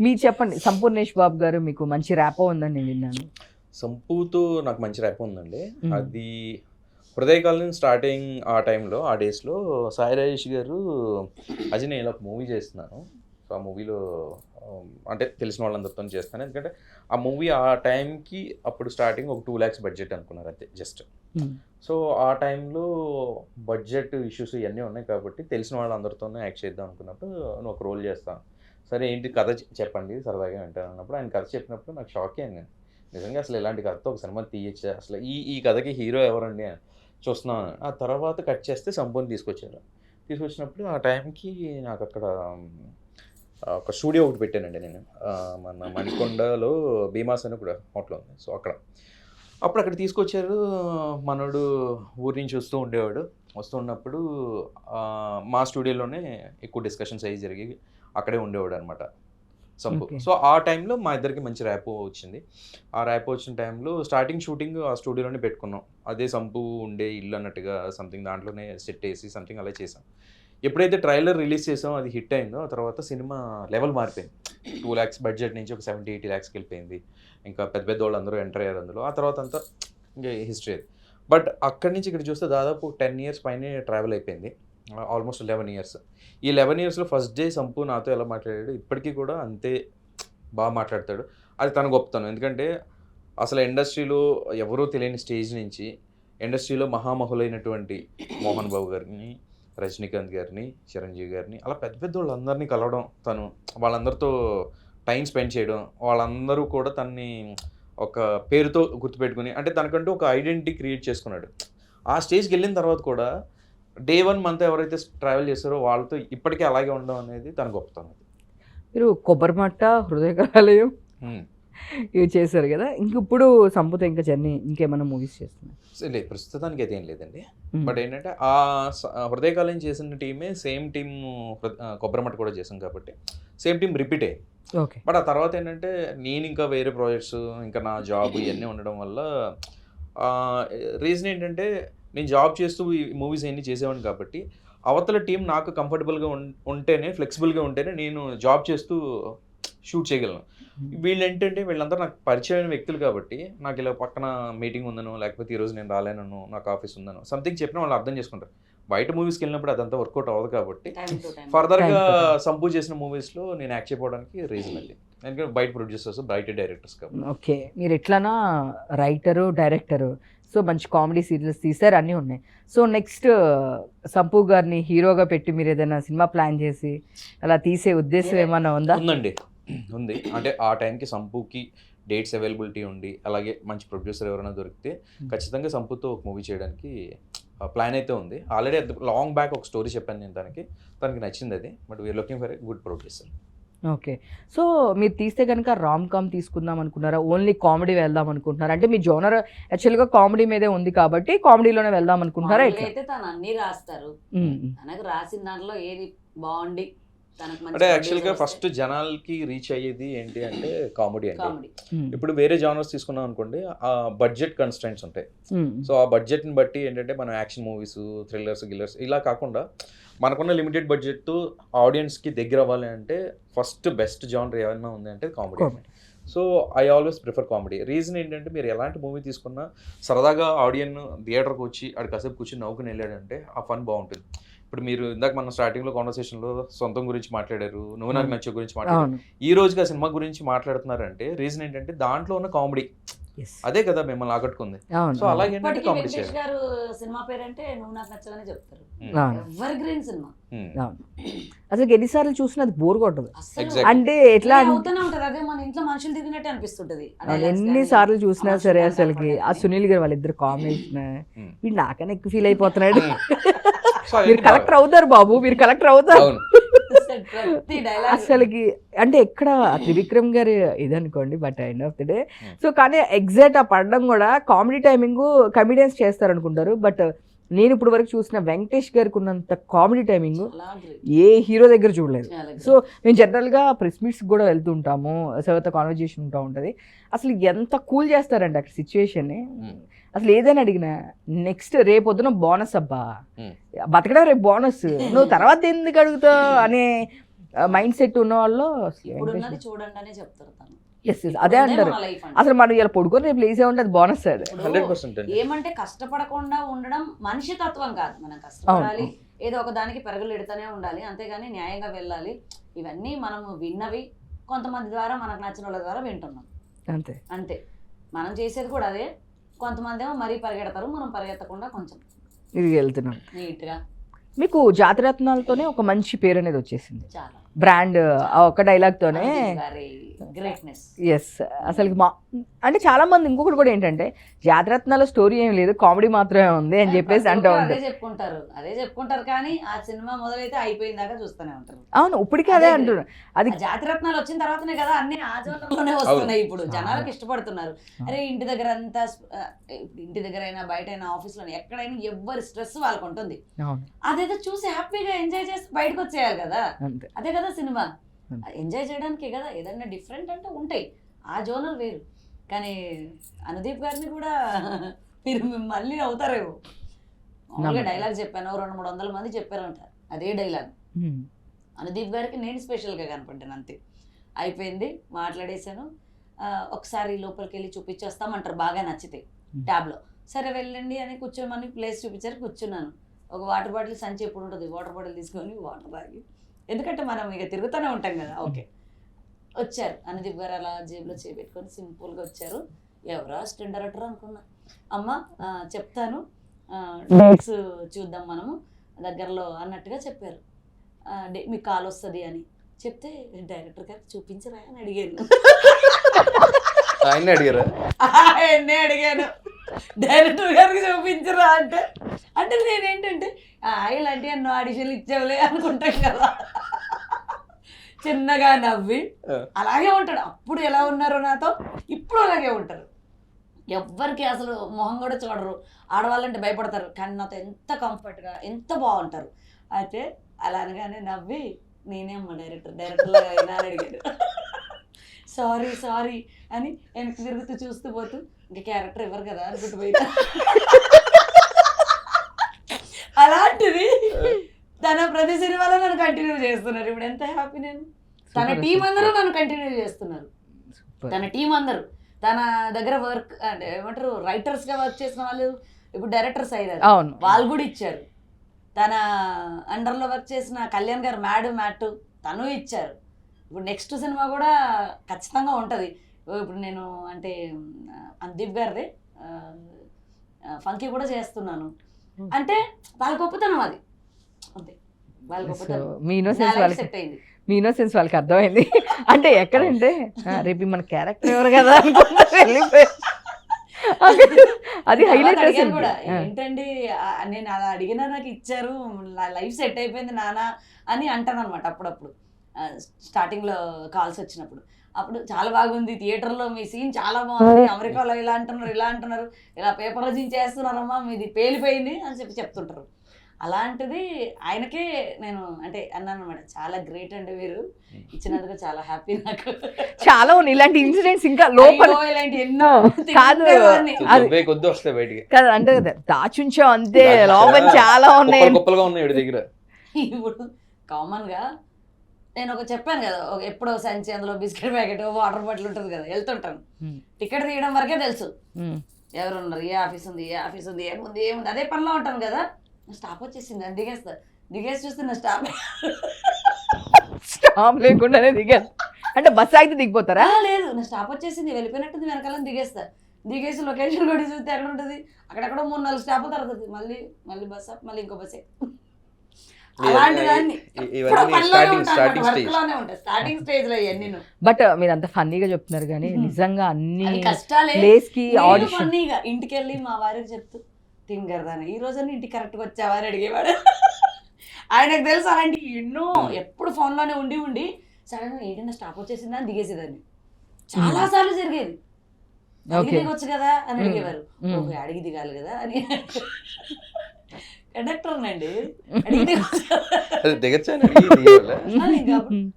మీరు చెప్పండి, సంపూర్ణేష్ బాబు గారు మీకు మంచి ర్యాపో ఉందని నేను విన్నాను. సంపూతో నాకు మంచి ర్యాప్ ఉందండి. అది హృదయ కాలం స్టార్టింగ్ ఆ టైంలో ఆ డేస్లో సాయి రాజేష్ గారు అది నేను ఒక మూవీ చేస్తున్నాను. సో ఆ మూవీలో అంటే తెలిసిన వాళ్ళందరితో చేస్తాను. ఎందుకంటే ఆ మూవీ ఆ టైంకి అప్పుడు స్టార్టింగ్ ఒక 2 lakhs బడ్జెట్ అనుకున్నారు అంతే జస్ట్. సో ఆ టైంలో బడ్జెట్ ఇష్యూస్ ఇవన్నీ ఉన్నాయి కాబట్టి తెలిసిన వాళ్ళందరితోనే యాక్ట్ చేద్దాం అనుకున్నప్పుడు నువ్వు ఒక రోల్ చేస్తాను. సరే ఏంటి కథ చెప్పండి సరదాగా వింటాను అన్నప్పుడు ఆయన కథ చెప్పినప్పుడు నాకు షాక్ అయ్యాను నేను. నిజంగా అసలు ఇలాంటి కథతో ఒక సినిమా తీయచ్చా, అసలు ఈ కథకి హీరో ఎవరండి అని చూస్తున్నాను. ఆ తర్వాత కట్ చేస్తే సంపూర్ణ తీసుకొచ్చినప్పుడు ఆ టైంకి నాకు అక్కడ ఒక స్టూడియో ఒకటి పెట్టానండి నేను. మన మణికొండలో భీమాస్ అని కూడా హోటల్ ఉంది. సో అప్పుడు అక్కడ తీసుకొచ్చారు. మనోడు ఊరి నుంచి వస్తూ ఉన్నప్పుడు మా స్టూడియోలోనే ఎక్కువ డిస్కషన్స్ అయ్యి జరిగి అక్కడే ఉండేవాడు అనమాట సంపు. సో ఆ టైంలో మా ఇద్దరికి మంచి ర్యాపో వచ్చింది. ఆ ర్యాపో వచ్చిన టైంలో స్టార్టింగ్ షూటింగ్ ఆ స్టూడియోలోనే పెట్టుకున్నాం. అదే సంపు ఉండే ఇల్లు అన్నట్టుగా సంథింగ్ దాంట్లోనే సెట్ వేసి సంథింగ్ అలా చేసాం. ఎప్పుడైతే ట్రైలర్ రిలీజ్ చేసామో అది హిట్ అయిందో ఆ తర్వాత సినిమా లెవెల్ మారిపోయింది. 2 lakhs బడ్జెట్ నుంచి ఒక 70-80 lakhsకి వెళ్ళిపోయింది. ఇంకా పెద్ద పెద్ద వాళ్ళు అందరూ ఎంటర్ అయ్యారు అందులో. ఆ తర్వాత అంతా ఇంకా హిస్టరీ. బట్ అక్కడి నుంచి ఇక్కడ చూస్తే దాదాపు 10 years పైనే ట్రావెల్ అయిపోయింది. Almost 11 years. ఈ 11 yearsలో ఫస్ట్ డే సంపు నాతో ఎలా మాట్లాడాడు ఇప్పటికీ కూడా అంతే బాగా మాట్లాడతాడు. అది తన గొప్పతనం. ఎందుకంటే అసలు ఇండస్ట్రీలో ఎవరూ తెలియని స్టేజ్ నుంచి ఇండస్ట్రీలో మహామహులైనటువంటి మోహన్ బాబు గారిని, రజనీకాంత్ గారిని, చిరంజీవి గారిని అలా పెద్ద పెద్ద వాళ్ళందరినీ కలవడం, తను వాళ్ళందరితో టైం స్పెండ్ చేయడం, వాళ్ళందరూ కూడా తనని ఒక పేరుతో గుర్తుపెట్టుకుని అంటే తనకంటూ ఒక ఐడెంటిటీ క్రియేట్ చేసుకున్నాడు. ఆ స్టేజ్కి వెళ్ళిన తర్వాత కూడా డే 1 month ఎవరైతే ట్రావెల్ చేస్తారో వాళ్ళతో ఇప్పటికీ అలాగే ఉండడం అనేది తన గొప్పతనం. మీరు కొబ్బరిమట్ట, హృదయకాలయం ఇవి చేశారు కదా, ఇప్పుడు సంపుతో ఇంకా జర్నీ ఇంకేమైనా మూవీస్ చేస్తున్నారు? లేదు ప్రస్తుతానికి అయితే ఏం లేదండి. బట్ ఏంటంటే ఆ హృదయకాలం చేసిన టీమే సేమ్ టీమ్ కొబ్బరిమట్ట కూడా చేసాం కాబట్టి సేమ్ టీం రిపీట్ అయ్యింది. ఓకే. బట్ ఆ తర్వాత ఏంటంటే నేను ఇంకా వేరే ప్రాజెక్ట్స్ ఇంకా నా జాబ్ ఇవన్నీ ఉండడం వల్ల రీజన్ ఏంటంటే నేను జాబ్ చేస్తూ ఈ మూవీస్ అన్నీ చేసేవాడిని కాబట్టి అవతల టీం నాకు కంఫర్టబుల్గా ఉంటేనే ఫ్లెక్సిబుల్గా ఉంటేనే నేను జాబ్ చేస్తూ షూట్ చేయగలను. వీళ్ళు ఏంటంటే వీళ్ళందరూ నాకు పరిచయమైన వ్యక్తులు కాబట్టి నాకు ఇలా పక్కన మీటింగ్ ఉందనో లేకపోతే ఈరోజు నేను రాలేనను నాకు ఆఫీస్ ఉందనో సంథింగ్ చెప్పినా వాళ్ళు అర్థం చేసుకుంటారు. బయట మూవీస్కి వెళ్ళినప్పుడు అదంతా వర్కౌట్ అవ్వదు కాబట్టి ఫర్దర్గా సంపూ చేసిన మూవీస్లో నేను యాక్ట్ చేయడానికి రీజన్ అది. ఎందుకంటే బయట ప్రొడ్యూసర్స్ బయట డైరెక్టర్స్ కాబట్టి. ఓకే, మీరు ఎట్లానా రైటరు, డైరెక్టరు, సో మంచి కామెడీ సీరియల్స్ తీశారు, అన్నీ ఉన్నాయి. సో నెక్స్ట్ సంపూ గారిని హీరోగా పెట్టి మీరు ఏదైనా సినిమా ప్లాన్ చేసి అలా తీసే ఉద్దేశం ఏమైనా ఉందా? ఉంది. అంటే ఆ టైంకి సంపూకి డేట్స్ అవైలబిలిటీ ఉండి అలాగే మంచి ప్రొడ్యూసర్ ఎవరైనా దొరికితే ఖచ్చితంగా సంపూతో ఒక మూవీ చేయడానికి ప్లాన్ అయితే ఉంది. ఆల్రెడీ లాంగ్ బ్యాక్ ఒక స్టోరీ చెప్పాను నేను తనకి నచ్చింది అది. But we're looking for a good producer. Okay. So మీరు తీస్తే కనుక రామ్ కామ్ తీసుకుందాం అనుకున్నారా, ఓన్లీ కామెడీ వెళ్దాం అనుకుంటున్నారా? అంటే మీ జోనర్ యాక్చువల్గా కామెడీ మీదే ఉంది కాబట్టి కామెడీలోనే వెళ్దాం అనుకుంటున్నారా? అయితే తను అన్ని రాస్తారు, తనకు రాసిన దాంట్లో ఏది బాగుండి అంటే యాక్చువల్గా ఫస్ట్ జనాలకి రీచ్ అయ్యేది ఏంటి అంటే కామెడీ అండి. ఇప్పుడు వేరే జానర్స్ తీసుకున్నాం అనుకోండి ఆ బడ్జెట్ కన్స్ట్రెంట్స్ ఉంటాయి. సో ఆ బడ్జెట్ని బట్టి ఏంటంటే మనం యాక్షన్ మూవీస్, థ్రిల్లర్స్, గిల్లర్స్ ఇలా కాకుండా మనకున్న లిమిటెడ్ బడ్జెట్తో ఆడియన్స్కి దగ్గర అవ్వాలి అంటే ఫస్ట్ బెస్ట్ జానర్ ఏమైనా ఉంది అంటే comedy. So I always prefer comedy. Reason ఏంటంటే మీరు ఎలాంటి మూవీ తీసుకున్నా సరదాగా ఆడియన్ థియేటర్కి వచ్చి అక్కడ కాసేపు కూర్చొని నవ్వుకుని వెళ్ళాడంటే ఆ ఫన్ బాగుంటుంది. ఇప్పుడు మీరు ఇందాక మన స్టార్టింగ్లో కాన్వర్సేషన్లో సొంతం గురించి మాట్లాడారు, నువ్వు నాకు నచ్చే గురించి మాట్లాడారు. ఈ రోజుకి ఆ సినిమా గురించి మాట్లాడుతున్నారంటే రీజన్ ఏంటంటే దాంట్లో ఉన్న కామెడీ అదే కదా మిమ్మల్ని ఆకట్టుకుంది. సో అలాగే కామెడీ గారు సినిమా పేరంటే నువ్వు నాకు నచ్చదని చెప్తారు. Ever green cinema. అసలు ఎన్నిసార్లు చూసినా అది బోర్ కొట్టదు. అంటే ఎట్లా అవుతూనే ఉంటది, అదే మన ఇంట్లో మనుషులు తిరిగినట్టే అనిపిస్తుంటది ఎన్నిసార్లు చూసినా సరే. అసలుకి ఆ సునీల్ గారు వాళ్ళిద్దరు కాంబినేషన్ వీడు నాకన్నా ఎక్కువ ఫీల్ అయిపోతున్నాడు. మీరు కలెక్టర్ అవుతారు బాబు, మీరు కలెక్టర్ అవుతారు అసలుకి. అంటే ఎక్కడ త్రివిక్రమ్ గారు ఇదనుకోండి, but end of the day so కానీ ఎగ్జాక్ట్ ఆ పడడం కూడా కామెడీ టైమింగ్ కమెడియన్స్ చేస్తారు అనుకుంటారు. బట్ నేను ఇప్పుడు వరకు చూసిన వెంకటేష్ గారికి ఉన్నంత కామెడీ టైమింగ్ ఏ హీరో దగ్గర చూడలేదు. సో మేము జనరల్గా ప్రెస్ మీట్స్కి కూడా వెళ్తుంటాము, సర్వత కాన్వర్జేషన్ ఉంటా ఉంటుంది. అసలు ఎంత కూల్ చేస్తారండి అక్కడ సిచ్యువేషన్ని. అసలు ఏదైనా అడిగినా నెక్స్ట్ రేపొద్దున బోనస్ అబ్బా, బతకడం రేపు బోనస్, నువ్వు తర్వాత ఎందుకు అడుగుతావు అనే మైండ్ సెట్ ఉన్న వాళ్ళు ఇప్పుడు ఉన్నది చూడండి అనే చెప్తారు తను. అదే అంటారు. మన లైఫ్ అంటే అసలు మనం ఇలా పడుకొని రేపు లేసే ఉంటే అది బోనస్ అది. 100% అండి. ఏమంటే కష్టపడకుండా ఉండడం మనిషి తత్వం కాదు. మనం కష్టపడాలి, ఏదో ఒక దానికి పెరుగులు ఎడుతూనే ఉండాలి, అంతేగాని న్యాయంగా వెళ్ళాలి. ఇవన్నీ మనము విన్నవి కొంతమంది ద్వారా, మనకు నచ్చిన వాళ్ళ ద్వారా వింటున్నాం అంతే. అంతే. మనం చేసేది కూడా అదే. కొంతమంది ఏమో మరీ పరిగెడతారు, మనం పరిగెత్తకుండా కొంచెం ఇది వెళ్తున్నాం. నీట్గా. మీకు జాతిరత్నాలతోనే ఒక మంచి పేరు అనేది వచ్చేసింది, చాలా బ్రాండ్. ఆ ఒక్క డైలాగ్ తోనే గ్రేట్నెస్. ఎస్. అసలు అంటే చాలా మంది ఇంకొకటి కూడా ఏంటంటే జాతిరత్నాల స్టోరీ ఏం లేదు, కామెడీ మాత్రమే ఉంది అని చెప్పేసి అంటూ అదే ఉంటారు. చెప్పుకుంటారు కానీ ఆ సినిమా మొదలైతే అయిపోయిన దాకా చూస్తూనే ఉంటారు. అవును, ఇప్పటికీ అదే అంటున్నారు. అది జాతిరత్నాలు వచ్చిన తర్వాతనే కదా అన్ని ఆ జోన్లోనే వస్తున్నాయి. ఇప్పుడు జనాలకు ఇష్టపడుతున్నారు. అరే ఇంటి దగ్గర అంతా, ఇంటి దగ్గర అయినా బయట అయినా ఆఫీస్లో ఎక్కడైనా ఎవ్వరి స్ట్రెస్ వాళ్ళకు ఉంటుంది. అదేదో చూసి హ్యాపీగా ఎంజాయ్ చేసి బయటకు వచ్చేయాలి కదా. అదే కదా సినిమా. ఎంజాయ్ చేయడానికి కదా ఏదైనా డిఫరెంట్ అంటే ఉంటాయి, ఆ జోనర్ వేరు. కానీ అనుదీప్ గారిని కూడా మీరు మళ్ళీ అవుతారేమో. మామూలుగా డైలాగ్ చెప్పాను, 200-300 మంది చెప్పారంట అదే డైలాగ్. అనుదీప్ గారికి నేను స్పెషల్గా కనపడ్డాను అంతే. అయిపోయింది, మాట్లాడేశాను. ఒకసారి లోపలికి వెళ్ళి చూపించేస్తామంటారు బాగా నచ్చితే ట్యాబ్లో. సరే వెళ్ళండి అని కూర్చోమని ప్లేస్ చూపించారు, కూర్చున్నాను. ఒక వాటర్ బాటిల్ సంచి ఎప్పుడు ఉంటుంది, వాటర్ బాటిల్ తీసుకొని వాటర్ తాగి, ఎందుకంటే మనం ఇక తిరుగుతూనే ఉంటాం కదా. ఓకే, వచ్చారు అనుదీప్ గారు అలా జేబులో చేపెట్టుకొని సింపుల్గా వచ్చారు. ఎవరా అసిస్టెంట్ డైరెక్టర్ అనుకున్నా. అమ్మ చెప్తాను, డేట్స్ చూద్దాం మనము దగ్గరలో అన్నట్టుగా చెప్పారు. మీకు కాల్ వస్తుంది అని చెప్తే డైరెక్టర్ గారికి చూపించరా అని అడిగాను. ఆయన్ని అడిగారా? ఆయన్నే అడిగాను, డైరెక్టర్ గారికి చూపించరా అంటే. అంటే నేనేంటంటే ఇలాంటి ఎన్నో ఆడిషన్లు ఇచ్చావులే అనుకుంటాం కదా. చిన్నగా నవ్వి అలాగే ఉంటాడు. అప్పుడు ఎలా ఉన్నారో నాతో ఇప్పుడు అలాగే ఉంటారు. ఎవ్వరికి అసలు మొహం కూడా చూడరు. ఆడవాళ్ళంటే భయపడతారు, కానీ నాతో ఎంత కంఫర్ట్గా ఎంత బాగుంటారు. అయితే అలా అనగానే నవ్వి నేనేమ్మా డైరెక్టర్ లాగా అయినా అని అడిగాడు. సారీ అని వెనక్కి తిరుగుతూ చూస్తూ పోతూ ఇంకా క్యారెక్టర్ ఇవ్వరు కదా అనుకుంటూ పోయినా. అలాంటిది తన ప్రతి సినిమాలో నన్ను కంటిన్యూ చేస్తున్నారు. ఇప్పుడు ఎంత హ్యాపీ నేను. తన టీం అందరూ నన్ను కంటిన్యూ చేస్తున్నారు. తన టీం అందరూ తన దగ్గర వర్క్ అంటే ఏమంటారు రైటర్స్గా వర్క్ చేసిన వాళ్ళు ఇప్పుడు డైరెక్టర్స్ అయ్యారు, వాళ్ళు కూడా ఇచ్చారు. తన అండర్లో వర్క్ చేసిన కళ్యాణ్ గారు మ్యాట్ తను ఇచ్చారు. ఇప్పుడు నెక్స్ట్ సినిమా కూడా ఖచ్చితంగా ఉంటుంది. ఇప్పుడు నేను అంటే అనుదీప్ గారిదే ఫంకీ కూడా చేస్తున్నాను అంటే వాళ్ళ గొప్పతనం అది. అంతే, వాళ్ళ గొప్పతనం. మీ ఇన్నోసెన్స్ వాళ్ళకి అర్థమైంది. అంటే ఎక్కడంటే రేపు మన క్యారెక్టర్ ఎవరు కదా అనుకుంటా వెళ్ళిపోయారు. అది హైలైట్ కూడా ఏంటండి, నేను అలా అడిగినా నాకు ఇచ్చారు, నా లైఫ్ సెట్ అయిపోయింది నానా అని అంటాను అనమాట. అప్పుడప్పుడు స్టార్టింగ్లో కాల్స్ వచ్చినప్పుడు అప్పుడు చాలా బాగుంది, థియేటర్లో మీ సీన్ చాలా బాగుంది, అమెరికాలో ఇలా అంటున్నారు, ఇలా పేపర్లో చించేస్తున్నారమ్మా, మీది పేలిపోయింది అని చెప్తుంటారు. అలాంటిది ఆయనకే నేను అంటే అన్నాను అనమాట. చాలా గ్రేట్ అండి మీరు, ఇచ్చినందుకు చాలా హ్యాపీ. నాకు చాలా ఉన్నాయి ఇలాంటి ఇన్సిడెంట్స్ ఇంకా లోపల, ఇలాంటి ఎన్నో కాదు వస్తాయి బయటికి కదా అంటే దాచుంచాం అంతే, లోపల చాలా ఉన్నాయి. దగ్గర ఇప్పుడు కామన్ గా నేను ఒక చెప్పాను కదా, ఎప్పుడో సంచి అందులో బిస్కెట్ ప్యాకెట్ వాటర్ బాటిల్ ఉంటుంది కదా, వెళ్తుంటాను. టికెట్ తీయడం వరకే తెలుసు ఎవరున్నారు, ఏ ఆఫీస్ ఉంది ఏముంది అదే పనిలో ఉంటాను కదా. నా స్టాప్ వచ్చేసింది అని దిగేసి చూస్తే నా స్టాప్ లేకుండానే దిగాను అంటే బస్ ఆగితే దిగిపోతారా? లేదు, నా స్టాప్ వచ్చేసింది, వెళ్ళిపోయినట్టుంది, వెనకాలని దిగేసి లొకేషన్ కూడా చూస్తే ఎక్కడ ఉంటుంది, అక్కడెక్కడ 3-4 స్టాపుల తర్వాత మళ్ళీ బస్ ఆప్, మళ్ళీ ఇంకో బస్సే. అలాంటి దాన్ని స్టార్టింగ్ స్టేజ్ లో ఇవన్నీ. బట్ మీరు అంత ఫన్నీగా చెప్తున్నారు కానీ నిజంగా అన్ని కష్టాలే. ఫన్నీగా ఇంటికి వెళ్ళి మా వారికి చెప్తూ తింగరదాన్ని ఈ రోజు ఇంటికి కరెక్ట్గా వచ్చావా అని అడిగేవాడు. ఆయనకు తెలుసు అలాంటి ఎన్నో. ఎప్పుడు ఫోన్లోనే ఉండి సడన్ ఏదైనా స్టాప్ వచ్చేసిందా అని దిగేసేదాన్ని. చాలా సార్లు జరిగేది. దిగొచ్చు కదా అని అడిగేవారు. ఓకే, అడిగి దిగాలి కదా అని. కండక్టర్ అండి అడిగి దిగొచ్చు.